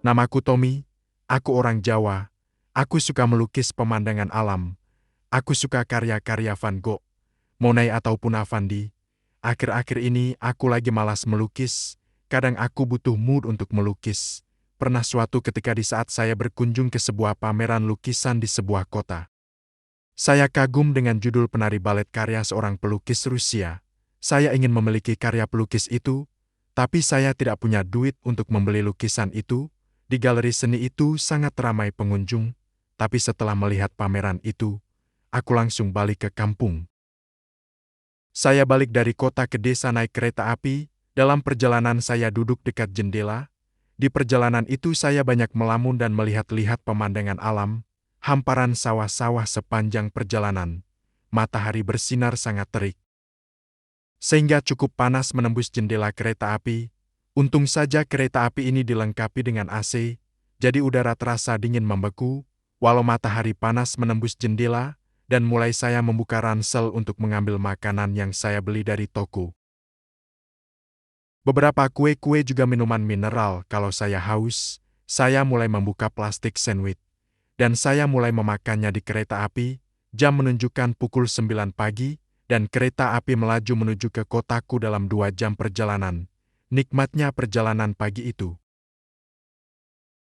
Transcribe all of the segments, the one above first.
Namaku Tommy, aku orang Jawa. Aku suka melukis pemandangan alam. Aku suka karya-karya Van Gogh, Monet ataupun Avandi. Akhir-akhir ini aku lagi malas melukis. Kadang aku butuh mood untuk melukis. Pernah suatu ketika di saat saya berkunjung ke sebuah pameran lukisan di sebuah kota. Saya kagum dengan judul penari balet karya seorang pelukis Rusia. Saya ingin memiliki karya pelukis itu, tapi saya tidak punya duit untuk membeli lukisan itu. Di galeri seni itu sangat ramai pengunjung, tapi setelah melihat pameran itu, aku langsung balik ke kampung. Saya balik dari kota ke desa naik kereta api. Dalam perjalanan saya duduk dekat jendela. Di perjalanan itu saya banyak melamun dan melihat-lihat pemandangan alam, hamparan sawah-sawah sepanjang perjalanan. Matahari bersinar sangat terik, sehingga cukup panas menembus jendela kereta api. Untung saja kereta api ini dilengkapi dengan AC, jadi udara terasa dingin membeku, walau matahari panas menembus jendela, dan mulai saya membuka ransel untuk mengambil makanan yang saya beli dari toko. Beberapa kue-kue juga minuman mineral. Kalau saya haus, saya mulai membuka plastik sandwich, dan saya mulai memakannya di kereta api. Jam menunjukkan pukul 9 pagi, dan kereta api melaju menuju ke kotaku dalam 2 jam perjalanan. Nikmatnya perjalanan pagi itu.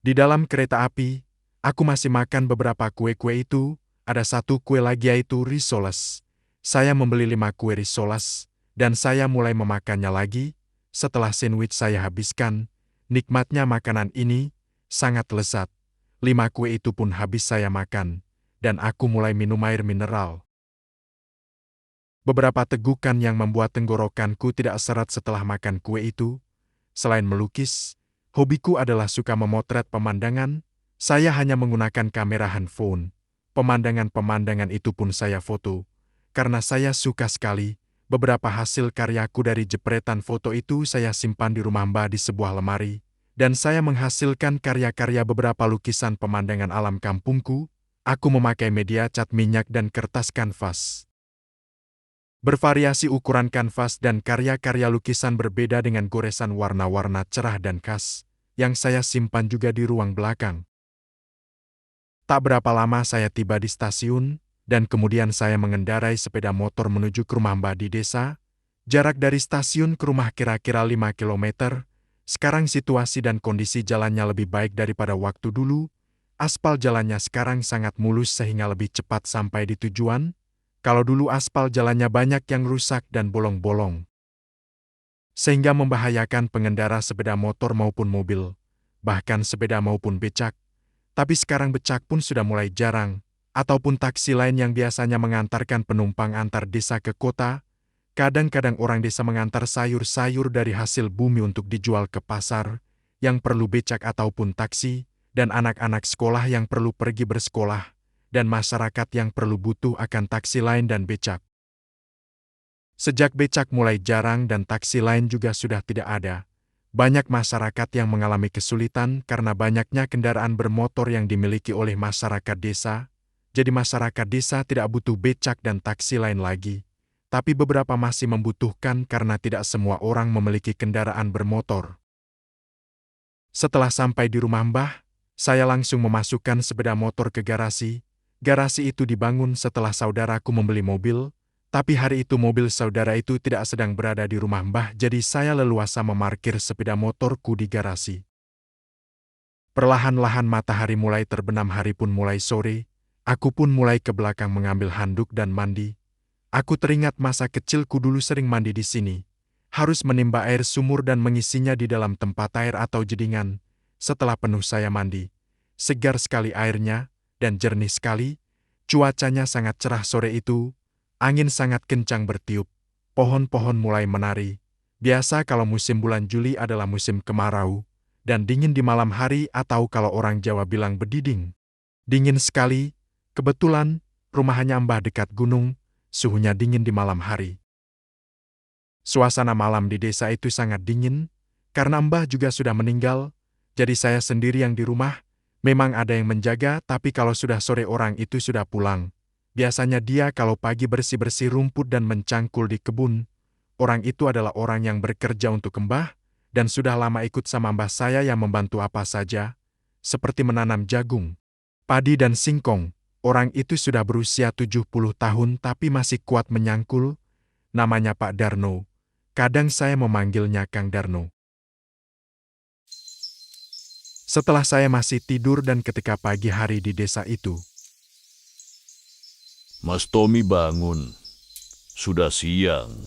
Di dalam kereta api, aku masih makan beberapa kue-kue itu. Ada satu kue lagi yaitu risoles. Saya membeli 5 kue risoles, dan saya mulai memakannya lagi. Setelah sandwich saya habiskan, nikmatnya makanan ini sangat lezat. 5 kue itu pun habis saya makan, dan aku mulai minum air mineral. Beberapa tegukan yang membuat tenggorokanku tidak seret setelah makan kue itu. Selain melukis, hobiku adalah suka memotret pemandangan. Saya hanya menggunakan kamera handphone. Pemandangan-pemandangan itu pun saya foto. Karena saya suka sekali, beberapa hasil karyaku dari jepretan foto itu saya simpan di rumah Mbah di sebuah lemari. Dan saya menghasilkan karya-karya beberapa lukisan pemandangan alam kampungku. Aku memakai media cat minyak dan kertas kanvas. Bervariasi ukuran kanvas dan karya-karya lukisan berbeda dengan goresan warna-warna cerah dan khas, yang saya simpan juga di ruang belakang. Tak berapa lama saya tiba di stasiun, dan kemudian saya mengendarai sepeda motor menuju ke rumah Mbah di desa. Jarak dari stasiun ke rumah kira-kira 5 kilometer. Sekarang situasi dan kondisi jalannya lebih baik daripada waktu dulu. Aspal jalannya sekarang sangat mulus sehingga lebih cepat sampai di tujuan. Kalau dulu aspal jalannya banyak yang rusak dan bolong-bolong, sehingga membahayakan pengendara sepeda motor maupun mobil, bahkan sepeda maupun becak. Tapi sekarang becak pun sudah mulai jarang, ataupun taksi lain yang biasanya mengantarkan penumpang antar desa ke kota. Kadang-kadang orang desa mengantar sayur-sayur dari hasil bumi untuk dijual ke pasar, yang perlu becak ataupun taksi, dan anak-anak sekolah yang perlu pergi bersekolah, dan masyarakat yang perlu butuh akan taksi lain dan becak. Sejak becak mulai jarang dan taksi lain juga sudah tidak ada, banyak masyarakat yang mengalami kesulitan karena banyaknya kendaraan bermotor yang dimiliki oleh masyarakat desa. Jadi masyarakat desa tidak butuh becak dan taksi lain lagi, tapi beberapa masih membutuhkan karena tidak semua orang memiliki kendaraan bermotor. Setelah sampai di rumah Mbah, saya langsung memasukkan sepeda motor ke garasi. Garasi itu dibangun setelah saudaraku membeli mobil, tapi hari itu mobil saudara itu tidak sedang berada di rumah Mbah, jadi saya leluasa memarkir sepeda motorku di garasi. Perlahan-lahan matahari mulai terbenam, hari pun mulai sore. Aku pun mulai ke belakang mengambil handuk dan mandi. Aku teringat masa kecilku dulu sering mandi di sini. Harus menimba air sumur dan mengisinya di dalam tempat air atau jedingan. Setelah penuh saya mandi. Segar sekali airnya, dan jernih sekali. Cuacanya sangat cerah sore itu. Angin sangat kencang bertiup. Pohon-pohon mulai menari. Biasa kalau musim bulan Juli adalah musim kemarau, dan dingin di malam hari atau kalau orang Jawa bilang bediding. Dingin sekali. Kebetulan, rumahnya Mbah dekat gunung, suhunya dingin di malam hari. Suasana malam di desa itu sangat dingin, karena Mbah juga sudah meninggal, jadi saya sendiri yang di rumah. Memang ada yang menjaga, tapi kalau sudah sore orang itu sudah pulang. Biasanya dia kalau pagi bersih-bersih rumput dan mencangkul di kebun. Orang itu adalah orang yang bekerja untuk Mbah, dan sudah lama ikut sama Mbah saya yang membantu apa saja. seperti menanam jagung, padi dan singkong. Orang itu sudah berusia 70 tahun tapi masih kuat menyangkul. Namanya Pak Darno. Kadang saya memanggilnya Kang Darno. Setelah saya masih tidur dan ketika pagi hari di desa itu, Mas Tommy bangun. Sudah siang.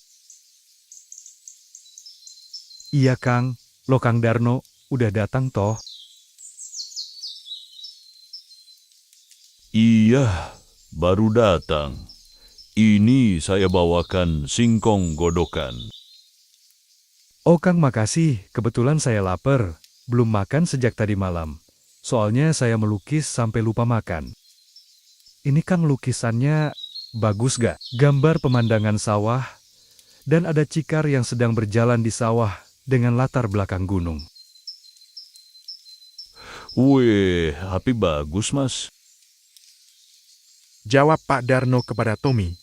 Iya Kang, lo Kang Darno udah datang toh? Iya, baru datang. Ini saya bawakan singkong godokan. Oh Kang makasih, kebetulan saya lapar. Belum makan sejak tadi malam. Soalnya saya melukis sampai lupa makan. Ini Kang lukisannya bagus gak? Gambar pemandangan sawah, dan ada cikar yang sedang berjalan di sawah dengan latar belakang gunung. Wih, tapi bagus mas. jawab Pak Darno kepada Tommy.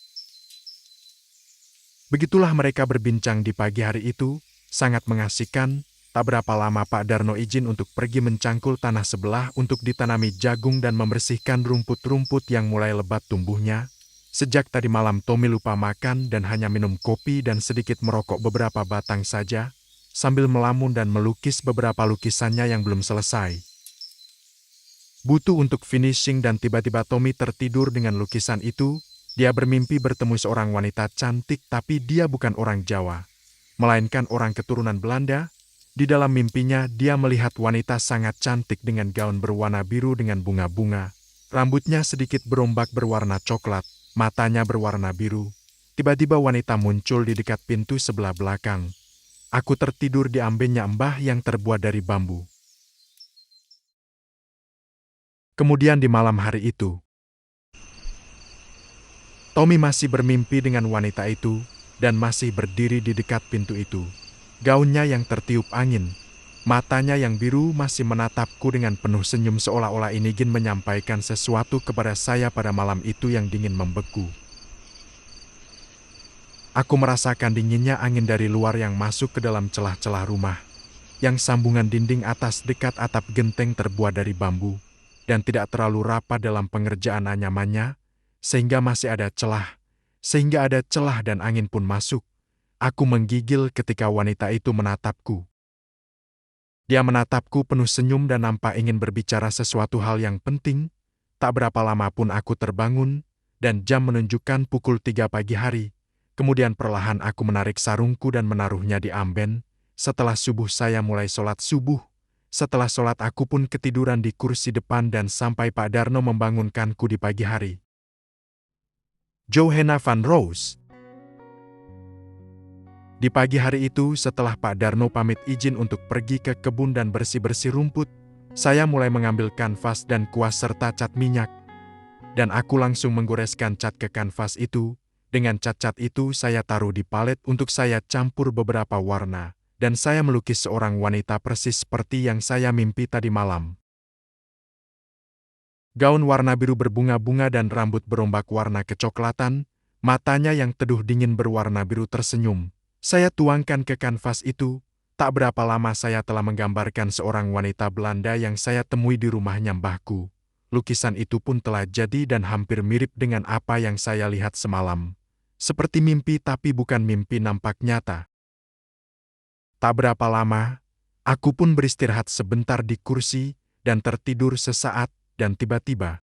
Begitulah mereka berbincang di pagi hari itu, sangat mengasihkan. Tak berapa lama Pak Darno izin untuk pergi mencangkul tanah sebelah untuk ditanami jagung dan membersihkan rumput-rumput yang mulai lebat tumbuhnya. Sejak tadi malam Tommy lupa makan dan hanya minum kopi dan sedikit merokok beberapa batang saja, sambil melamun dan melukis beberapa lukisannya yang belum selesai. Butuh untuk finishing dan tiba-tiba Tommy tertidur dengan lukisan itu. Dia bermimpi bertemu seorang wanita cantik tapi dia bukan orang Jawa, melainkan orang keturunan Belanda. Di dalam mimpinya dia melihat wanita sangat cantik dengan gaun berwarna biru dengan bunga-bunga. Rambutnya sedikit berombak berwarna coklat, matanya berwarna biru. Tiba-tiba wanita muncul di dekat pintu sebelah belakang. Aku tertidur di ambennya Mbah yang terbuat dari bambu. Kemudian di malam hari itu, Tommy masih bermimpi dengan wanita itu dan masih berdiri di dekat pintu itu. Gaunnya yang tertiup angin, matanya yang biru masih menatapku dengan penuh senyum seolah-olah ini ingin menyampaikan sesuatu kepada saya pada malam itu yang dingin membeku. Aku merasakan dinginnya angin dari luar yang masuk ke dalam celah-celah rumah, yang sambungan dinding atas dekat atap genteng terbuat dari bambu, dan tidak terlalu rapat dalam pengerjaan anyamannya, sehingga masih ada celah, dan angin pun masuk. Aku menggigil ketika wanita itu menatapku. Dia menatapku penuh senyum dan nampak ingin berbicara sesuatu hal yang penting. Tak berapa lama pun aku terbangun, dan jam menunjukkan pukul 3 pagi hari. Kemudian perlahan aku menarik sarungku dan menaruhnya di amben. Setelah subuh saya mulai sholat subuh. Setelah sholat aku pun ketiduran di kursi depan dan sampai Pak Darno membangunkanku di pagi hari. Johanna van Roos. Di pagi hari itu, setelah Pak Darno pamit izin untuk pergi ke kebun dan bersih-bersih rumput, saya mulai mengambil kanvas dan kuas serta cat minyak. Dan aku langsung menggoreskan cat ke kanvas itu. Dengan cat-cat itu saya taruh di palet untuk saya campur beberapa warna, dan saya melukis seorang wanita persis seperti yang saya mimpi tadi malam. Gaun warna biru berbunga-bunga dan rambut berombak warna kecoklatan, matanya yang teduh dingin berwarna biru tersenyum. Saya tuangkan ke kanvas itu. Tak berapa lama saya telah menggambarkan seorang wanita Belanda yang saya temui di rumahnya mbahku. Lukisan itu pun telah jadi dan hampir mirip dengan apa yang saya lihat semalam. Seperti mimpi tapi bukan mimpi nampak nyata. Tak berapa lama, aku pun beristirahat sebentar di kursi dan tertidur sesaat dan tiba-tiba.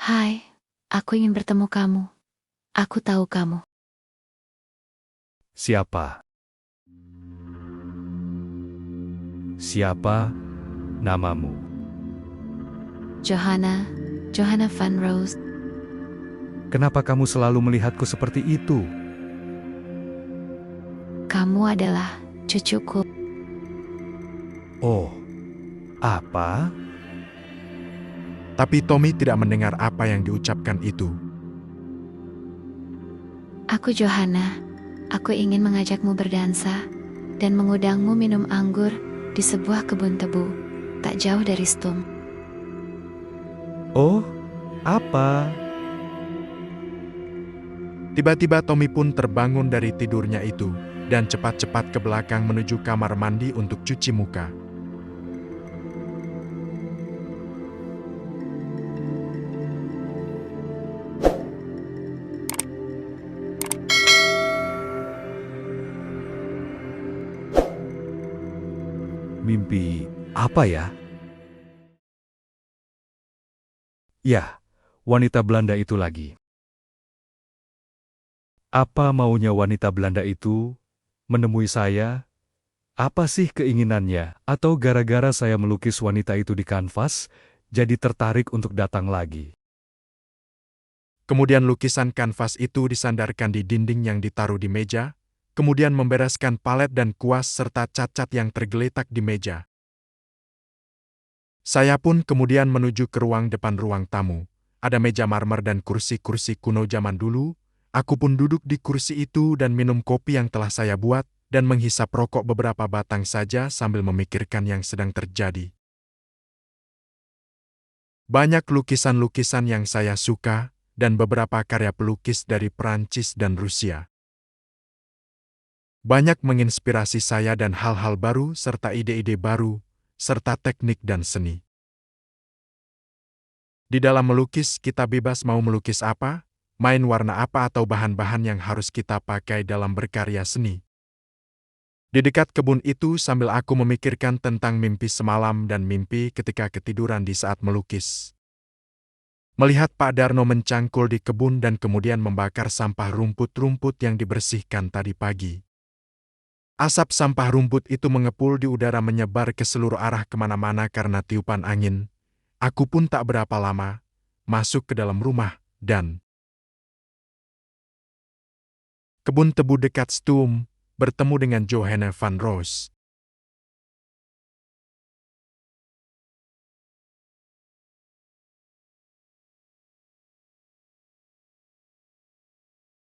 Hai, aku ingin bertemu kamu. Aku tahu kamu. Siapa? Siapa namamu? Johanna van Roos. Kenapa kamu selalu melihatku seperti itu? Kamu adalah cucuku. Oh, apa? Tapi Tommy tidak mendengar apa yang diucapkan itu. Aku Johanna. Aku ingin mengajakmu berdansa dan mengundangmu minum anggur di sebuah kebun tebu, tak jauh dari Stum. Oh, apa? Tiba-tiba Tommy pun terbangun dari tidurnya itu, dan cepat-cepat ke belakang menuju kamar mandi untuk cuci muka. Mimpi apa ya? Yah, wanita Belanda itu lagi. Apa maunya wanita Belanda itu menemui saya? Apa sih keinginannya? Atau gara-gara saya melukis wanita itu di kanvas, jadi tertarik untuk datang lagi? Kemudian lukisan kanvas itu disandarkan di dinding yang ditaruh di meja, kemudian membereskan palet dan kuas serta cat-cat yang tergeletak di meja. Saya pun kemudian menuju ke ruang depan ruang tamu. Ada meja marmer dan kursi-kursi kuno zaman dulu. Aku pun duduk di kursi itu dan minum kopi yang telah saya buat, dan menghisap rokok beberapa batang saja sambil memikirkan yang sedang terjadi. Banyak lukisan-lukisan yang saya suka, dan beberapa karya pelukis dari Prancis dan Rusia. Banyak menginspirasi saya dan hal-hal baru serta ide-ide baru, serta teknik dan seni. Di dalam melukis, kita bebas mau melukis apa, main warna apa atau bahan-bahan yang harus kita pakai dalam berkarya seni. Di dekat kebun itu sambil aku memikirkan tentang mimpi semalam dan mimpi ketika ketiduran di saat melukis. Melihat Pak Darno mencangkul di kebun dan kemudian membakar sampah rumput-rumput yang dibersihkan tadi pagi. Asap sampah rumput itu mengepul di udara menyebar ke seluruh arah kemana-mana karena tiupan angin. Aku pun tak berapa lama masuk ke dalam rumah dan kebun tebu dekat Stum bertemu dengan Johanna van Roos.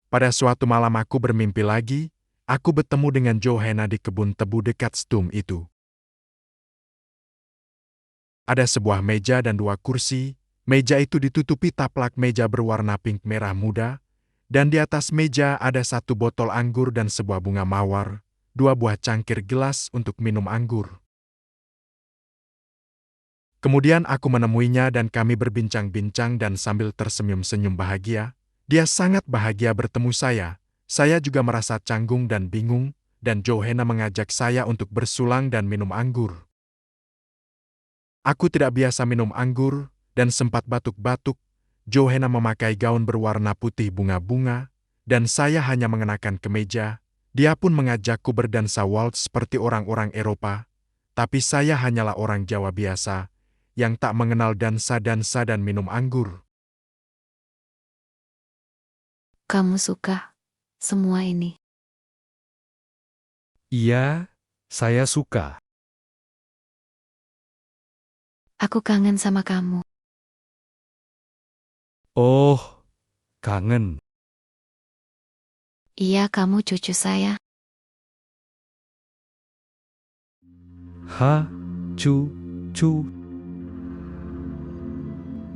Pada suatu malam aku bermimpi lagi, aku bertemu dengan Johanna di kebun tebu dekat Stum itu. Ada sebuah meja dan dua kursi, meja itu ditutupi taplak meja berwarna pink merah muda, dan di atas meja ada satu botol anggur dan sebuah bunga mawar, dua buah cangkir gelas untuk minum anggur. Kemudian aku menemuinya dan kami berbincang-bincang dan sambil tersenyum-senyum bahagia. Dia sangat bahagia bertemu saya juga merasa canggung dan bingung, dan Johanna mengajak saya untuk bersulang dan minum anggur. Aku tidak biasa minum anggur, dan sempat batuk-batuk. Johanna memakai gaun berwarna putih bunga-bunga, dan saya hanya mengenakan kemeja. Dia pun mengajakku berdansa waltz seperti orang-orang Eropa, tapi saya hanyalah orang Jawa biasa, yang tak mengenal dansa-dansa dan minum anggur. Kamu suka semua ini? Iya, saya suka. Aku kangen sama kamu. Oh, kangen. Iya, kamu cucu saya. Cu.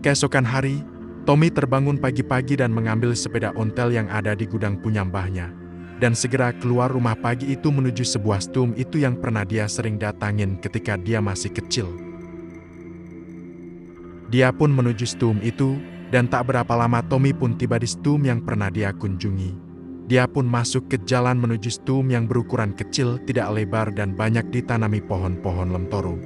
Keesokan hari, Tommy terbangun pagi-pagi dan mengambil sepeda ontel yang ada di gudang punya mbahnya, dan segera keluar rumah pagi itu menuju sebuah stum itu yang pernah dia sering datangin ketika dia masih kecil. Dia pun menuju stum itu, dan tak berapa lama Tommy pun tiba di stum yang pernah dia kunjungi. Dia pun masuk ke jalan menuju stum yang berukuran kecil, tidak lebar dan banyak ditanami pohon-pohon lemtoro.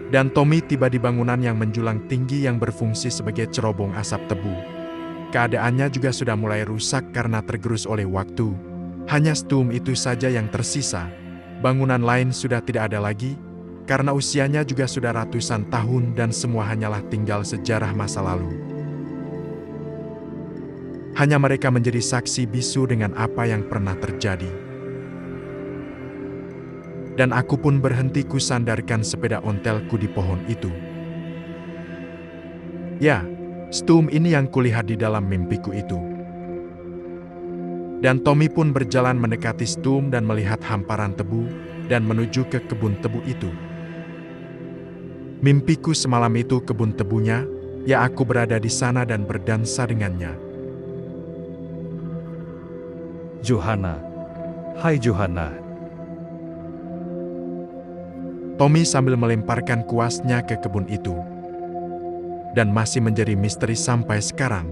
Dan Tommy tiba di bangunan yang menjulang tinggi yang berfungsi sebagai cerobong asap tebu. Keadaannya juga sudah mulai rusak karena tergerus oleh waktu. Hanya stum itu saja yang tersisa. Bangunan lain sudah tidak ada lagi, karena usianya juga sudah ratusan tahun dan semua hanyalah tinggal sejarah masa lalu. Hanya mereka menjadi saksi bisu dengan apa yang pernah terjadi. Dan aku pun berhenti kusandarkan sepeda ontelku di pohon itu. Ya, stum ini yang kulihat di dalam mimpiku itu. Dan Tommy pun berjalan mendekati stum dan melihat hamparan tebu dan menuju ke kebun tebu itu. Mimpiku semalam itu kebun tebunya, ya aku berada di sana dan berdansa dengannya. Johanna. Hai Johanna. Tommy sambil melemparkan kuasnya ke kebun itu. Dan masih menjadi misteri sampai sekarang.